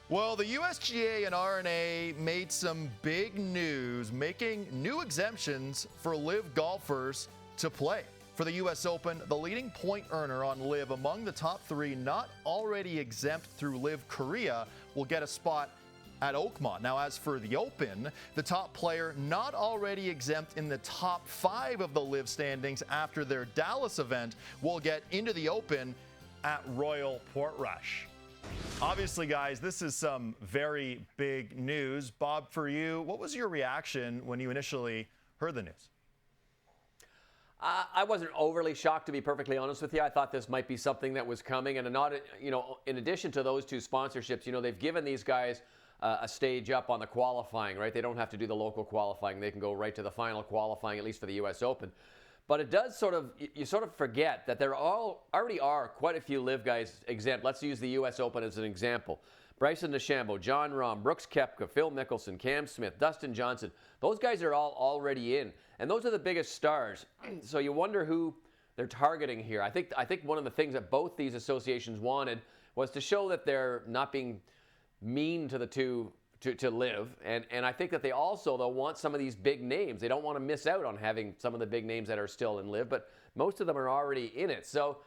Well, the USGA and R&A made some big news, making new exemptions for LIV golfers to play. For the U.S. Open, the leading point earner on LIV among the top three not already exempt through LIV Korea will get a spot at Oakmont. Now, as for the Open, the top player not already exempt in the top 5 of the LIV standings after their Dallas event will get into the Open at Royal Portrush. Obviously, guys, this is some very big news. Bob, for you, what was your reaction when you initially heard the news? I wasn't overly shocked, to be perfectly honest with you. I thought this might be something that was coming. And not, in addition to those two sponsorships, they've given these guys a stage up on the qualifying, right? They don't have to do the local qualifying. They can go right to the final qualifying, at least for the U.S. Open. But it does you sort of forget that there already are quite a few LIV guys exempt. Let's use the U.S. Open as an example. Bryson DeChambeau, Jon Rahm, Brooks Koepka, Phil Mickelson, Cam Smith, Dustin Johnson. Those guys are all already in. And those are the biggest stars. So you wonder who they're targeting here. I think one of the things that both these associations wanted was to show that they're not being mean to the two to LIV, and I think that they also, though, want some of these big names. They don't want to miss out on having some of the big names that are still in LIV, but most of them are already in it. So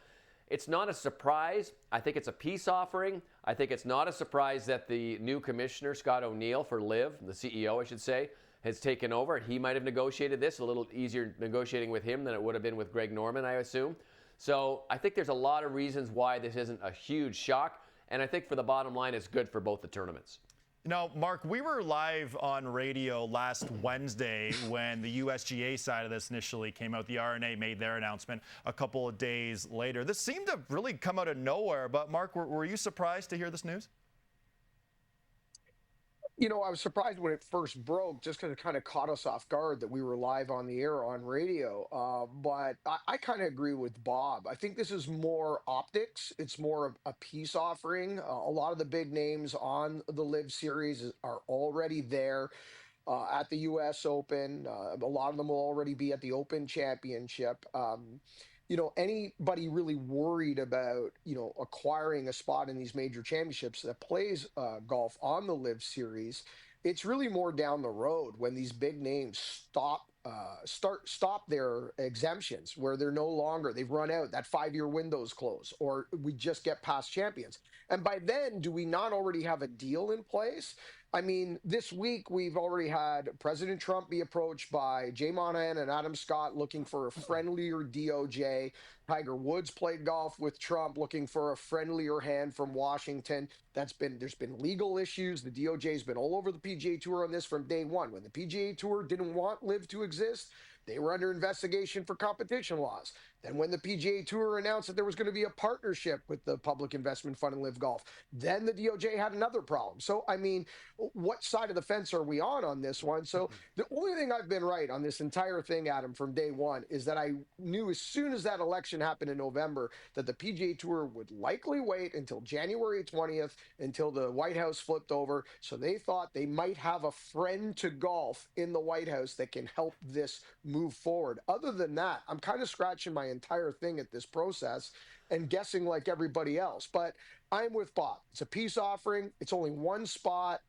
it's not a surprise. I think it's a peace offering. I think it's not a surprise that the new commissioner, Scott O'Neill, for LIV, the CEO, I should say, has taken over. He might have negotiated this a little easier negotiating with him than it would have been with Greg Norman, I assume. So I think there's a lot of reasons why this isn't a huge shock, and I think for the bottom line, it's good for both the tournaments. Mark, we were live on radio last Wednesday when the USGA side of this initially came out. The R&A made their announcement a couple of days later. This seemed to really come out of nowhere, but Mark, were you surprised to hear this news? I was surprised when it first broke, just because it kind of caught us off guard that we were live on the air on radio. But I kind of agree with Bob. I think this is more optics. It's more of a peace offering. A lot of the big names on the LIV series are already there at the U.S. Open. A lot of them will already be at the Open Championship. Anybody really worried about, acquiring a spot in these major championships that plays golf on the LIV series, it's really more down the road when these big names stop their exemptions, where they've run out, that 5-year window's closed, or we just get past champions. And by then, do we not already have a deal in place? I mean, this week we've already had President Trump be approached by Jay Monahan and Adam Scott looking for a friendlier DOJ. Tiger Woods played golf with Trump looking for a friendlier hand from Washington. There's been legal issues. The DOJ's been all over the PGA Tour on this from day one. When the PGA Tour didn't want LIV to exist, they were under investigation for competition laws. Then when the PGA Tour announced that there was going to be a partnership with the Public Investment Fund and LIV Golf, then the DOJ had another problem. So, I mean, what side of the fence are we on this one? So the only thing I've been right on this entire thing, Adam, from day one, is that I knew as soon as that election happened in November that the PGA Tour would likely wait until January 20th, until the White House flipped over. So they thought they might have a friend to golf in the White House that can help this move forward. Other than that, I'm kind of scratching my entire thing at this process and guessing like everybody else. But I'm with Bob. It's a peace offering. It's only one spot.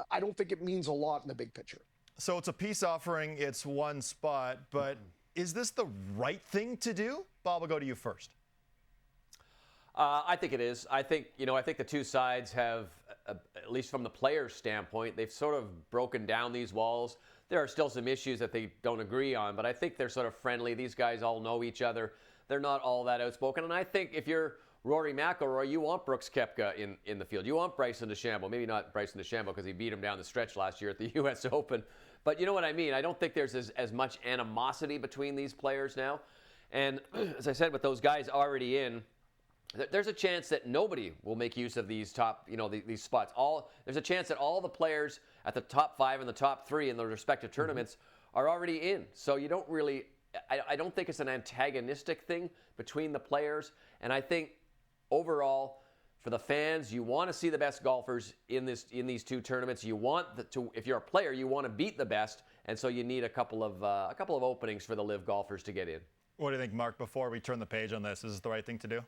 I don't think it means a lot in the big picture. So it's a peace offering. It's one spot. But is this the right thing to do? Bob, I'll go to you first. I think it is. I think the two sides have, at least from the players' standpoint, they've sort of broken down these walls. There are still some issues that they don't agree on, but I think they're sort of friendly. These guys all know each other. They're not all that outspoken. And I think if you're Rory McIlroy, you want Brooks Koepka in the field. You want Bryson DeChambeau. Maybe not Bryson DeChambeau because he beat him down the stretch last year at the U.S. Open. But you know what I mean. I don't think there's as much animosity between these players now. And as I said, with those guys already in, there's a chance that nobody will make use of these top, these spots. There's a chance that all the players at the top 5 and the top 3 in their respective tournaments are already in. So you don't really, I don't think it's an antagonistic thing between the players. And I think overall, for the fans, you want to see the best golfers in these two tournaments. You want if you're a player, you want to beat the best, and so you need a couple of openings for the LIV golfers to get in. What do you think, Mark? Before we turn the page on this, is this the right thing to do?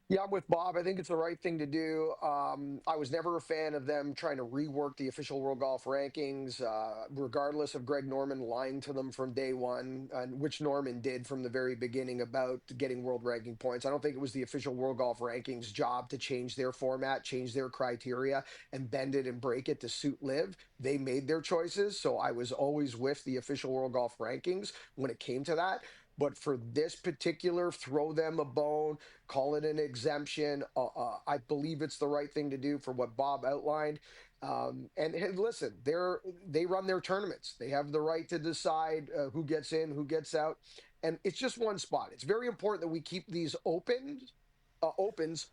Yeah, I'm with Bob. I think it's the right thing to do. I was never a fan of them trying to rework the official World Golf Rankings, regardless of Greg Norman lying to them from day one, and which Norman did from the very beginning about getting world ranking points. I don't think it was the official World Golf Rankings job to change their format, change their criteria, and bend it and break it to suit LIV. They made their choices, so I was always with the official World Golf Rankings when it came to that. But for this particular, throw them a bone, call it an exemption. I believe it's the right thing to do for what Bob outlined. And hey, listen, they run their tournaments. They have the right to decide who gets in, who gets out, and it's just one spot. It's very important that we keep these opens open.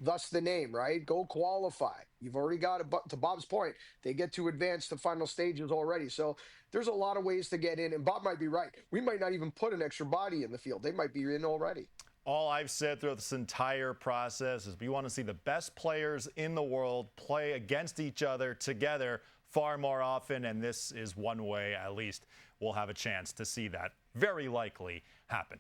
Thus the name, right? Go qualify. You've already got it. But to Bob's point, they get to advance to final stages already. So there's a lot of ways to get in. And Bob might be right. We might not even put an extra body in the field. They might be in already. All I've said throughout this entire process is we want to see the best players in the world play against each other together far more often, and this is one way, at least, we'll have a chance to see that very likely happen.